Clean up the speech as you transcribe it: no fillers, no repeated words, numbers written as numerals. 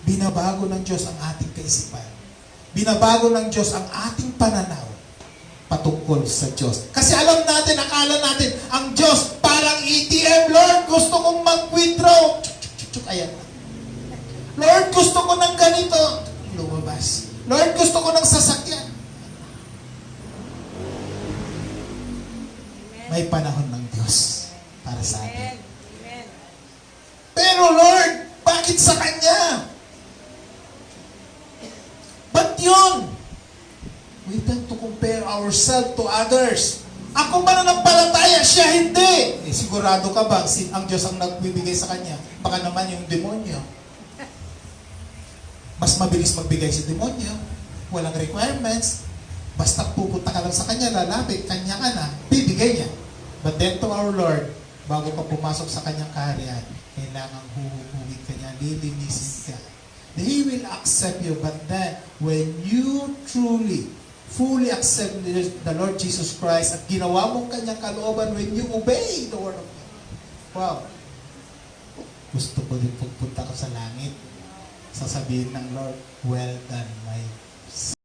Binabago ng Diyos ang ating kaisipan. Binabago ng Diyos ang ating pananaw patungkol sa Diyos. Kasi alam natin, akala natin, ang Diyos parang ATM. Lord, gusto kong mag-withdraw. Ayan. Lord, gusto ko ng ganito. Lumabas. Lord, gusto ko ng sasakyan. May panahon ng Diyos para sa atin. Pero Lord, bakit sa Kanya? Ba't yun? We tend to compare ourselves to others. Ako mananampalataya, siya hindi. Sigurado ka ba ang Diyos ang nagbibigay sa Kanya? Baka naman yung demonyo. Mas mabilis magbigay si demonyo. Walang requirements. Basta pupunta ka lang sa Kanya, lalapit, Kanya ka na, bibigay niya. But then to our Lord, bago pa pumasok sa Kanyang kaharian, kailangang huhuhuwid ka niya, lilinisin ka. He will accept you, but then, when you truly, fully accept the Lord Jesus Christ at ginawa mong Kanyang kalooban, when you obey the Word of God, wow, gusto ko din pagpunta ka sa langit, sasabihin ng Lord, well done, my